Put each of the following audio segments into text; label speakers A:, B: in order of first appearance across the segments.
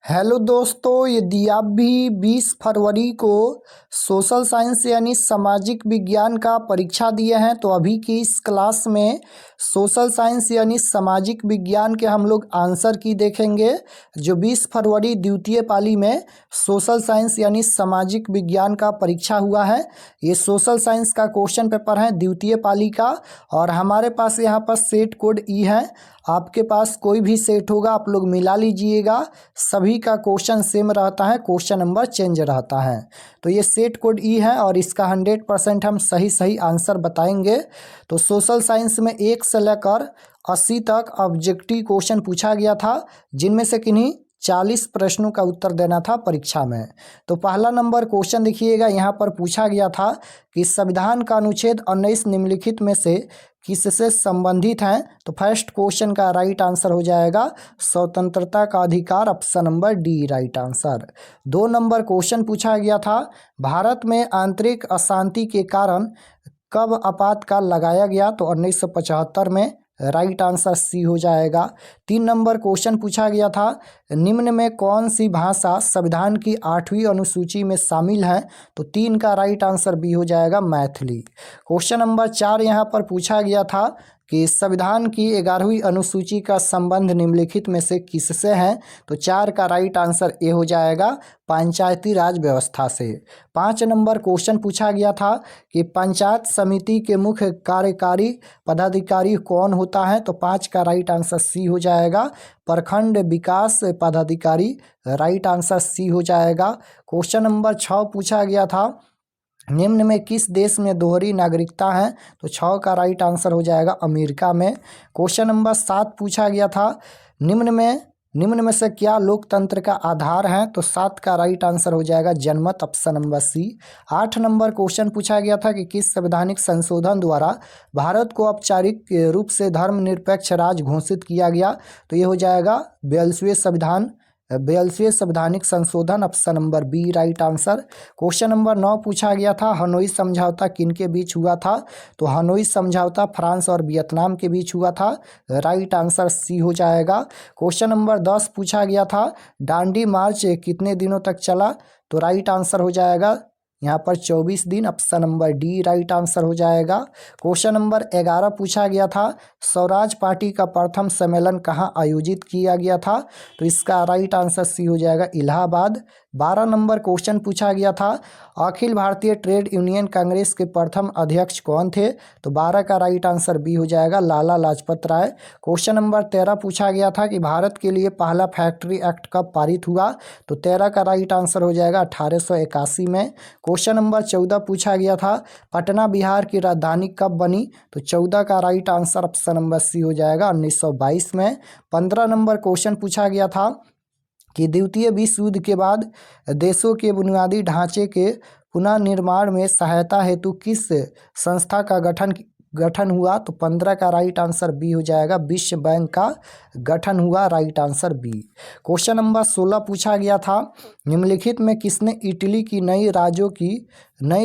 A: Hello दोस्तों, यदि आप भी 20 फरवरी को सोशल साइंस यानी सामाजिक विज्ञान का परीक्षा दिए हैं तो अभी की इस क्लास में सोशल साइंस यानी सामाजिक विज्ञान के हम लोग आंसर की देखेंगे। जो 20 फरवरी द्वितीय पाली में सोशल साइंस यानी सामाजिक विज्ञान का परीक्षा हुआ है, ये सोशल साइंस का क्वेश्चन पेपर है द्वितीय पाली का। और हमारे पास यहाँ पर सेट कोड ई है। आपके पास कोई भी सेट होगा आप लोग मिला लीजिएगा, सभी का क्वेश्चन सेम रहता है, क्वेश्चन नंबर चेंज रहता है। तो ये सेट कोड ई है और इसका 100% हम सही आंसर बताएंगे। तो सोशल साइंस में 1 से लेकर 80 तक ऑब्जेक्टिव क्वेश्चन पूछा गया था, जिनमें से किन्हीं 40 प्रश्नों का उत्तर देना था परीक्षा में। तो पहला नंबर क्वेश्चन देखिएगा, यहाँ पर पूछा गया था कि संविधान का अनुच्छेद 19 निम्नलिखित में से किससे संबंधित हैं। तो फर्स्ट क्वेश्चन का राइट आंसर हो जाएगा स्वतंत्रता का अधिकार, option number D right answer. 2 number question पूछा गया था, भारत में आंतरिक अशांति के कारण कब आपातकाल लगाया गया। तो 1975 में, राइट आंसर सी हो जाएगा। 3 नंबर क्वेश्चन पूछा गया था, निम्न में कौन सी भाषा संविधान की 8वीं अनुसूची में शामिल है। तो 3 का राइट आंसर बी हो जाएगा मैथिली। क्वेश्चन नंबर 4 यहाँ पर पूछा गया था कि संविधान की 11वीं अनुसूची का संबंध निम्नलिखित में से किससे है। तो 4 का राइट आंसर ए हो जाएगा पंचायती राज व्यवस्था से। 5 नंबर क्वेश्चन पूछा गया था कि पंचायत समिति के मुख्य कार्यकारी पदाधिकारी कौन होता है। तो 5 का राइट आंसर सी हो जाएगा प्रखंड विकास पदाधिकारी, राइट आंसर सी हो जाएगा। क्वेश्चन नंबर 6 पूछा गया था, निम्न में किस देश में दोहरी नागरिकता है। तो 6 का राइट आंसर हो जाएगा अमेरिका में। क्वेश्चन नंबर 7 पूछा गया था, निम्न में से क्या लोकतंत्र का आधार है। तो 7 का राइट आंसर हो जाएगा जनमत, ऑप्शन नंबर सी। 8 नंबर क्वेश्चन पूछा गया था कि किस संवैधानिक संशोधन द्वारा भारत को औपचारिक रूप से धर्मनिरपेक्ष राज्य घोषित किया गया। तो ये हो जाएगा 42वें संवैधानिक संशोधन, option number B right answer. Question number 9 पूछा गया था, हनोई समझौता किनके बीच हुआ था। तो हनोई समझौता फ्रांस और वियतनाम के बीच हुआ था, राइट आंसर सी हो जाएगा। क्वेश्चन नंबर 10 पूछा गया था, दांडी मार्च कितने दिनों तक चला। तो राइट आंसर हो जाएगा यहाँ पर 24 दिन, option number D right answer हो जाएगा। क्वेश्चन नंबर 11 पूछा गया था, स्वराज पार्टी का प्रथम सम्मेलन कहाँ आयोजित किया गया था। तो इसका राइट आंसर सी हो जाएगा इलाहाबाद। 12 नंबर क्वेश्चन पूछा गया था, अखिल भारतीय ट्रेड यूनियन कांग्रेस के प्रथम अध्यक्ष कौन थे। तो 12 का राइट आंसर बी हो जाएगा लाला लाजपत राय। क्वेश्चन नंबर 13 पूछा गया था कि भारत के लिए पहला फैक्ट्री एक्ट कब पारित हुआ। तो 13 का राइट आंसर हो जाएगा 1881 में। क्वेश्चन नंबर 14 पूछा गया था, पटना बिहार की राजधानी कब बनी। तो 14 का right answer option number C हो जाएगा 1922 में। 15 नंबर क्वेश्चन पूछा गया था कि द्वितीय विश्व युद्ध के बाद देशों के बुनियादी ढांचे के पुनः निर्माण में सहायता हेतु किस संस्था का गठन हुआ। तो 15 का राइट आंसर बी हो जाएगा विश्व बैंक का गठन हुआ, right answer B. Question number 16 पूछा गया था, निम्नलिखित में किसने इटली की नई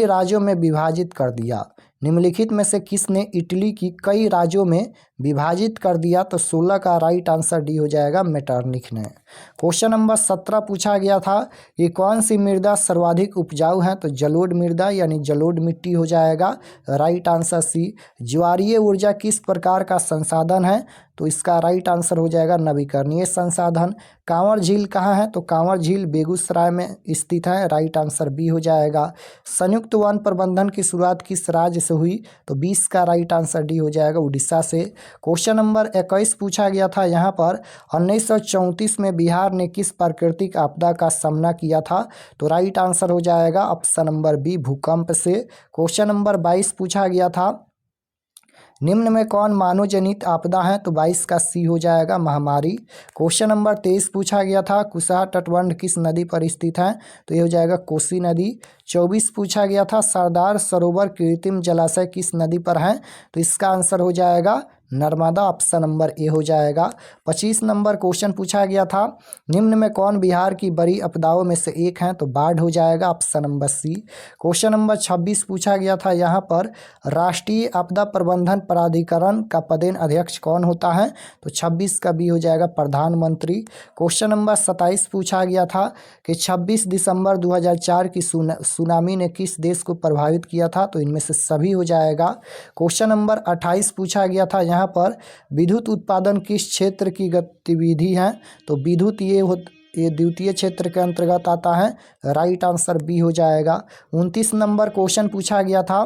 A: राज्यों में विभाजित कर दिया। निम्नलिखित में से किसने इटली की कई राज्यों में विभाजित कर दिया। तो 16 का राइट आंसर डी हो जाएगा मेटरनिख ने। क्वेश्चन नंबर 17 पूछा गया था कि कौन सी मृदा सर्वाधिक उपजाऊ है। तो जलोढ़ मृदा यानी जलोढ़ मिट्टी हो जाएगा, राइट आंसर सी। ज्वारीय ऊर्जा किस प्रकार का संसाधन है। तो इसका राइट आंसर हो जाएगा नवीकरणीय संसाधन। कांवर झील कहाँ है। तो कांवर झील बेगूसराय में स्थित है, राइट आंसर बी हो जाएगा। संयुक्त वन प्रबंधन की शुरुआत किस राज्य से हुई। तो 20 का राइट आंसर डी हो जाएगा उड़ीसा से। क्वेश्चन नंबर 21 पूछा गया था, यहाँ पर 1934 में बिहार ने किस प्राकृतिक आपदा का सामना किया था। तो राइट आंसर हो जाएगा ऑप्शन नंबर बी भूकंप से। क्वेश्चन नंबर 22 पूछा गया था, निम्न में कौन मानव जनित आपदा है। तो 22 का सी हो जाएगा महामारी। क्वेश्चन नंबर 23 पूछा गया था, कुशा तटबंध किस नदी पर स्थित है। तो ये हो जाएगा कोसी नदी। 24 पूछा गया था, सरदार सरोवर कृत्रिम जलाशय किस नदी पर है। तो इसका आंसर हो जाएगा नर्मदा, ऑप्शन नंबर ए हो जाएगा। 25 नंबर क्वेश्चन पूछा गया था, निम्न में कौन बिहार की बड़ी आपदाओं में से एक है, तो बाढ़ हो जाएगा, option number C. Question number 26 पूछा गया था, यहाँ पर राष्ट्रीय आपदा प्रबंधन प्राधिकरण का पदेन अध्यक्ष कौन होता है, तो 26 का बी हो जाएगा, प्रधानमंत्री। क्वेश्चन नंबर 27 पूछा गया था कि 26 दिसंबर 2004 की सुनामी ने किस देश को प्रभावित किया था, तो इनमें से सभी हो जाएगा। क्वेश्चन नंबर 28 पूछा गया था, यहाँ पर विद्युत उत्पादन किस क्षेत्र की गतिविधि है, तो विद्युत ये द्वितीय क्षेत्र के अंतर्गत आता है, राइट आंसर बी हो जाएगा। 29 नंबर क्वेश्चन पूछा गया था,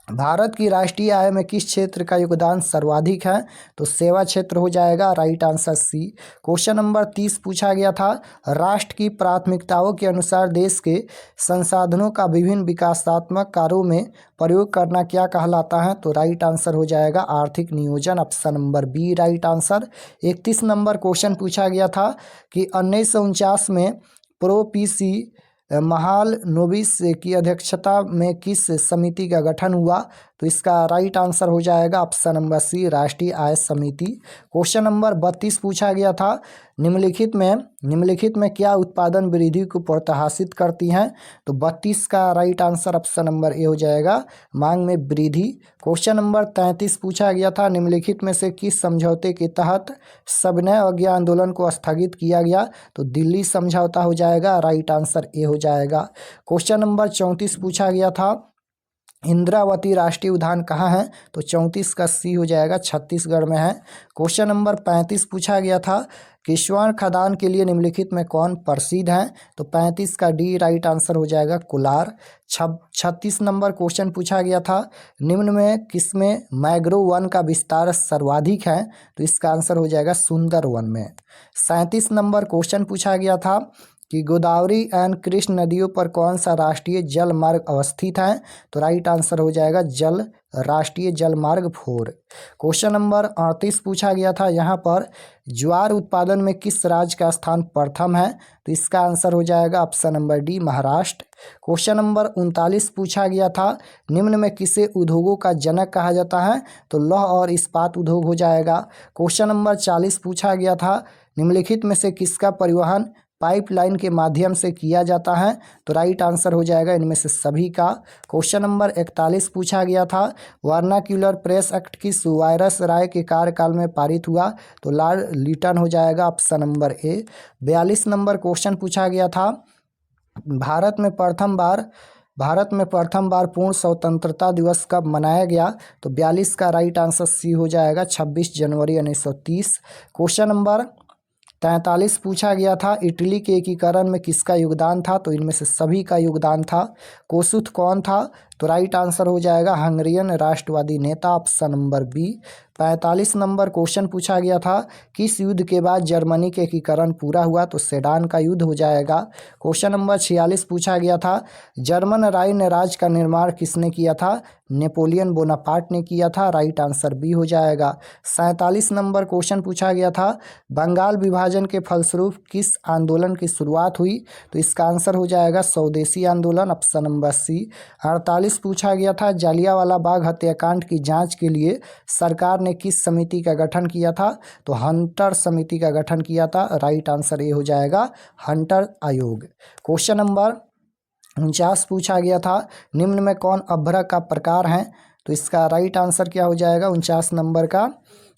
A: भारत की राष्ट्रीय आय में किस क्षेत्र का योगदान सर्वाधिक है, तो सेवा क्षेत्र हो जाएगा, right answer C. Question number 30 पूछा गया था, राष्ट्र की प्राथमिकताओं के अनुसार देश के संसाधनों का विभिन्न विकासात्मक कार्यों में प्रयोग करना क्या कहलाता है, तो राइट आंसर हो जाएगा, आर्थिक नियोजन, option number B right answer. 31 number question पूछा गया था कि 1949 में प्रो-पीसी महालनोबिस की अध्यक्षता में किस समिति का गठन हुआ, तो इसका राइट आंसर हो जाएगा, ऑप्शन नंबर सी, राष्ट्रीय आय समिति। क्वेश्चन नंबर 32 पूछा गया था, निम्नलिखित में क्या उत्पादन वृद्धि को प्रोत्साहित करती हैं, तो 32 का right answer option number A हो जाएगा, मांग में वृद्धि। क्वेश्चन नंबर 33 पूछा गया था, निम्नलिखित में से किस समझौते के तहत सविनय अवज्ञा आंदोलन को स्थगित किया गया, तो दिल्ली समझौता हो जाएगा, राइट आंसर ए हो जाएगा। क्वेश्चन नंबर 34 पूछा गया था, इंद्रावती राष्ट्रीय उद्यान कहाँ है, तो 34 का सी हो जाएगा, छत्तीसगढ़ में है। क्वेश्चन नंबर 35 पूछा गया था कि स्वर्ण खदान के लिए निम्नलिखित में कौन प्रसिद्ध है, तो 35 का डी राइट आंसर हो जाएगा, कोलार। 36 नंबर क्वेश्चन पूछा गया था, निम्न में किसमें मैंग्रोव वन का विस्तार सर्वाधिक है, तो इसका आंसर हो जाएगा, सुंदरवन में। 37 नंबर क्वेश्चन पूछा गया था कि गोदावरी एंड कृष्ण नदियों पर कौन सा राष्ट्रीय जल मार्ग अवस्थित है, तो राइट आंसर हो जाएगा, राष्ट्रीय जल मार्ग 4। क्वेश्चन नंबर 38 पूछा गया था, यहाँ पर ज्वार उत्पादन में किस राज्य का स्थान प्रथम है, तो इसका आंसर हो जाएगा, option number D, Maharashtra. Question number 39 पूछा गया था, निम्न में किसे उद्योगों का जनक कहा जाता है, तो लौह और इस्पात उद्योग हो जाएगा। क्वेश्चन नंबर 40 पूछा गया था, निम्नलिखित में से किसका परिवहन पाइपलाइन के माध्यम से किया जाता है, तो राइट आंसर हो जाएगा, इनमें से सभी का। क्वेश्चन नंबर 41 पूछा गया था, वर्नाक्यूलर प्रेस एक्ट किस वायरस राय के कार्यकाल में पारित हुआ, तो लॉर्ड लिटन हो जाएगा, option number A. 42 number question पूछा गया था, भारत में प्रथम बार पूर्ण स्वतंत्रता दिवस कब मनाया गया, तो 42 का राइट आंसर सी हो जाएगा, 26 जनवरी 1930। क्वेश्चन नंबर 43 पूछा गया था, इटली के एकीकरण में किसका योगदान था, तो इनमें से सभी का योगदान था। कोसुथ कौन था, तो राइट आंसर हो जाएगा, हंगरियन राष्ट्रवादी नेता, option number B. 45 number question पूछा गया था, किस युद्ध के बाद जर्मनी के एकीकरण पूरा हुआ, तो सेडान का युद्ध हो जाएगा। क्वेश्चन नंबर 46 पूछा गया था, जर्मन राइन राज्य का निर्माण किसने किया था, नेपोलियन बोनापार्ट ने किया था, राइट आंसर बी हो जाएगा। 47 नंबर क्वेश्चन पूछा गया था, बंगाल विभाजन के फलस्वरूप किस आंदोलन की शुरुआत हुई, तो इसका आंसर हो जाएगा, स्वदेशी आंदोलन, ऑप्शन नंबर सी। 48 पूछा गया था, जालियांवाला बाग हत्याकांड की जांच के लिए सरकार ने किस समिति का गठन किया था, तो हंटर समिति का गठन किया था, राइट आंसर ये हो जाएगा, हंटर आयोग। क्वेश्चन नंबर 49 पूछा गया था, निम्न में कौन अभ्रक का प्रकार है, तो इसका राइट आंसर क्या हो जाएगा, 49 नंबर का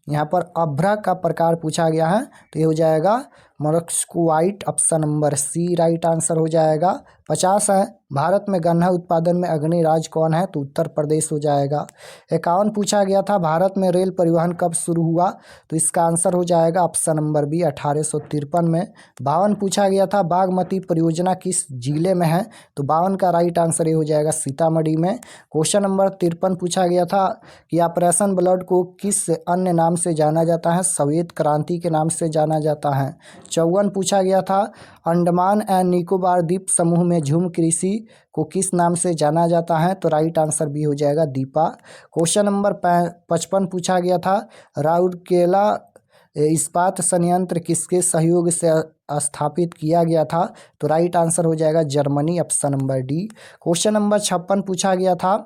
A: यहाँ पर अभ्रक का प्रकार पूछा गया है, तो ये हो जाएगा मोलस्कवाइट, option number C right answer हो जाएगा। 50 है, भारत में गन्ना उत्पादन में अग्रणी राज्य कौन है, तो उत्तर प्रदेश हो जाएगा। 51 पूछा गया था, भारत में रेल परिवहन कब शुरू हुआ, तो इसका आंसर हो जाएगा, ऑप्शन नंबर बी 1853 में। 52 पूछा गया था, बागमती परियोजना किस जिले में है, तो 52 का राइट आंसर ये हो जाएगा, सीतामढ़ी में। क्वेश्चन नंबर 53 पूछा गया था कि ऑपरेशन ब्लड को किस अन्य नाम से जाना जाता है, श्वेत क्रांति के नाम से जाना जाता है। 54 पूछा गया था, अंडमान एंड निकोबार द्वीप समूह में झूम कृषि को किस नाम से जाना जाता है, तो राइट आंसर भी हो जाएगा, दीपा। क्वेश्चन नंबर 55 पूछा गया था, राउरकेला इस्पात संयंत्र किसके सहयोग से स्थापित किया गया था, तो राइट आंसर हो जाएगा, Germany, option number D. Question number 56 पूछा गया था,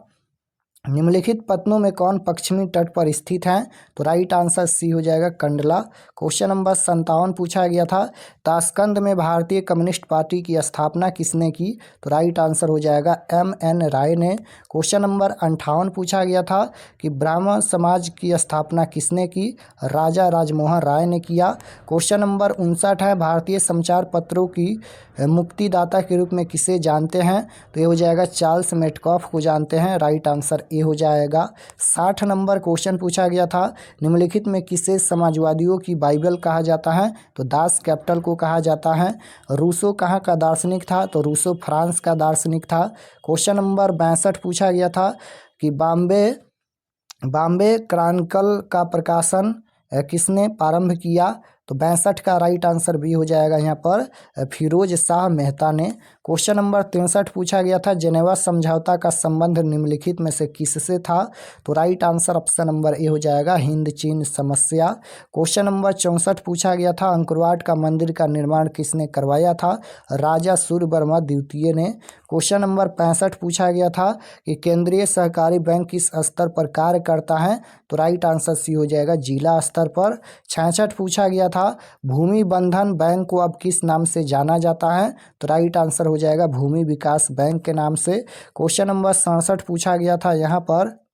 A: निम्नलिखित पत्तनों में कौन पश्चिमी तट पर स्थित है? तो राइट आंसर सी हो जाएगा कंडला। क्वेश्चन नंबर 57 पूछा गया था, ताशकंद में भारतीय कम्युनिस्ट पार्टी की स्थापना किसने की? तो राइट आंसर हो जाएगा M.N. राय ने। क्वेश्चन नंबर 58 पूछा गया था कि ब्राह्मण समाज की स्थापना किसने की? राजा राजमोहन राय ने किया। क्वेश्चन नंबर 59 है, भारतीय समाचार पत्रों की मुक्तिदाता के रूप में किसे जानते हैं? तो ये हो जाएगा चार्ल्स मेटकॉफ को जानते हैं। राइट आंसर ए हो जाएगा। 60 नंबर क्वेश्चन पूछा गया था, निम्नलिखित में किसे समाजवादियों की बाइबल कहा जाता है? तो दास कैपिटल को कहा जाता है। रूसो कहाँ का दार्शनिक था? तो रूसो फ्रांस का दार्शनिक था। क्वेश्चन नंबर 62 पूछा गया था कि बॉम्बे क्रॉनिकल का प्रकाशन किसने प्रारंभ किया? तो 62 का राइट आंसर भी हो जाएगा यहाँ पर फिरोज शाह मेहता ने। क्वेश्चन नंबर 63 पूछा गया था, जेनेवा समझौता का संबंध निम्नलिखित में से किससे था? तो right answer option number A हो जाएगा हिंद चीन समस्या। क्वेश्चन नंबर 64 पूछा गया था, अंकुरवाट का मंदिर का निर्माण किसने करवाया था? राजा सूर्यवर्मा द्वितीय ने। क्वेश्चन नंबर 65 पूछा गया था कि केंद्रीय सहकारी बैंक किस स्तर पर कार्य करता है? तो राइट आंसर सी हो जाएगा जिला स्तर पर। 66 पूछा गया था, भूमि बंधन बैंक को अब किस नाम से जाना जाता है? तो राइट आंसर हो जाएगा भूमि विकास बैंक के नाम से। क्वेश्चन नंबर 67 पूछा गया था, यहाँ पर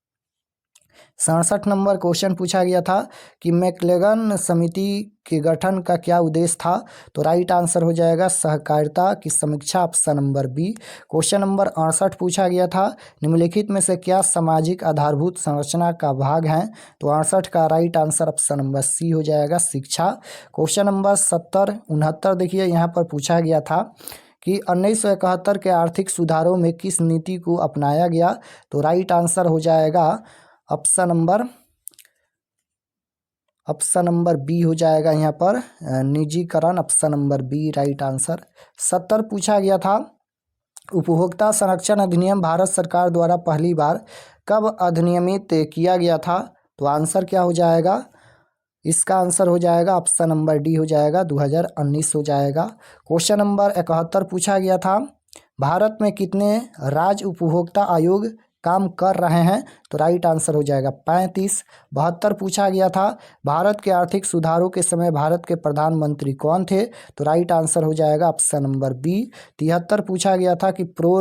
A: 67 नंबर क्वेश्चन पूछा गया था कि मैकलेगन समिति के गठन का क्या उद्देश्य था? तो राइट आंसर हो जाएगा सहकारिता की समीक्षा, option number B. Question number 68 पूछा गया था, निम्नलिखित में से क्या सामाजिक आधारभूत संरचना का भाग है? तो 68 का right answer option number C हो जाएगा शिक्षा। क्वेश्चन नंबर 69 देखिए यहाँ पर पूछा गया था कि 1971 के आर्थिक सुधारों में किस नीति को अपनाया गया? तो राइट आंसर हो जाएगा ऑप्शन नंबर बी हो जाएगा यहाँ पर निजीकरण, option number B right answer. 70 पूछा गया था, उपभोक्ता संरक्षण अधिनियम भारत सरकार द्वारा पहली बार कब अधिनियमित किया गया था? तो आंसर क्या हो जाएगा? इसका आंसर हो जाएगा ऑप्शन नंबर डी हो जाएगा 2019 हो जाएगा। क्वेश्चन नंबर 71 पूछा गया था, भारत में कितने राज्य उपभोक्ता आयोग काम कर रहे हैं? तो राइट आंसर हो जाएगा 35। 72 पूछा गया था, भारत के आर्थिक सुधारों के समय भारत के प्रधानमंत्री कौन थे? तो राइट आंसर हो जाएगा ऑप्शन नंबर बी। 73 पूछा गया था कि प्रो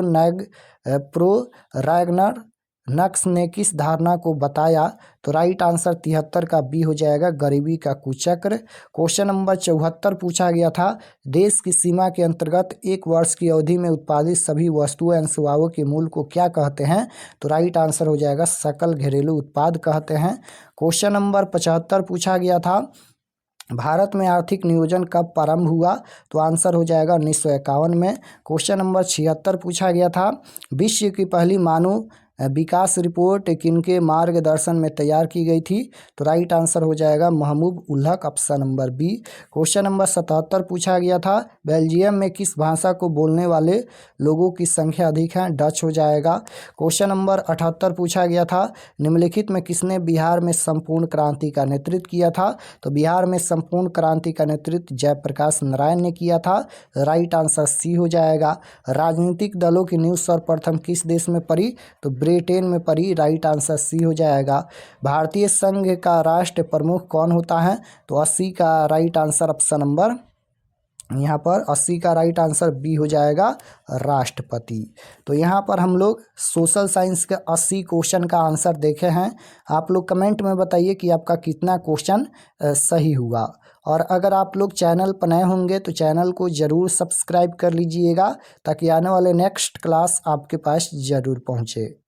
A: रैगनर नक्स ने किस धारणा को बताया? तो राइट आंसर 73 का बी हो जाएगा गरीबी का कुचक्र। क्वेश्चन नंबर 74 पूछा गया था, देश की सीमा के अंतर्गत एक वर्ष की अवधि में उत्पादित सभी वस्तुओं एवं सेवाओं के मूल्य को क्या कहते हैं? तो राइट आंसर हो जाएगा सकल घरेलू उत्पाद कहते हैं। क्वेश्चन नंबर 75 पूछा गया था, भारत में आर्थिक नियोजन कब प्रारंभ हुआ? तो आंसर हो जाएगा 1951 में। क्वेश्चन नंबर 76 पूछा गया था, विश्व की पहली मानव विकास रिपोर्ट किनके मार्गदर्शन में तैयार की गई थी? तो राइट आंसर हो जाएगा Mahmud Ul Haq, option number B. Question number 77 पूछा गया था, बेल्जियम में किस भाषा को बोलने वाले लोगों की संख्या अधिक है? डच हो जाएगा। क्वेश्चन नंबर 78 पूछा गया था, निम्नलिखित में किसने बिहार में संपूर्ण क्रांति का नेतृत्व किया था? तो बिहार में संपूर्ण क्रांति का नेतृत्व जयप्रकाश नारायण ने किया था। राइट आंसर सी हो जाएगा। राजनीतिक दलों की न्यूज़ सर्वप्रथम किस देश में पड़ी? तो ब्रिटेन में पड़ी। राइट आंसर सी हो जाएगा। भारतीय संघ का राष्ट्र प्रमुख कौन होता है? तो 80 का राइट आंसर ऑप्शन नंबर यहाँ पर 80 का राइट आंसर बी हो जाएगा राष्ट्रपति। तो यहाँ पर हम लोग सोशल साइंस के 80 क्वेश्चन का आंसर देखे हैं। आप लोग कमेंट में बताइए कि आपका कितना क्वेश्चन सही हुआ। और अगर आप लोग चैनल पर नए होंगे तो चैनल को ज़रूर सब्सक्राइब कर लीजिएगा ताकि आने वाले नेक्स्ट क्लास आपके पास ज़रूर पहुँचे।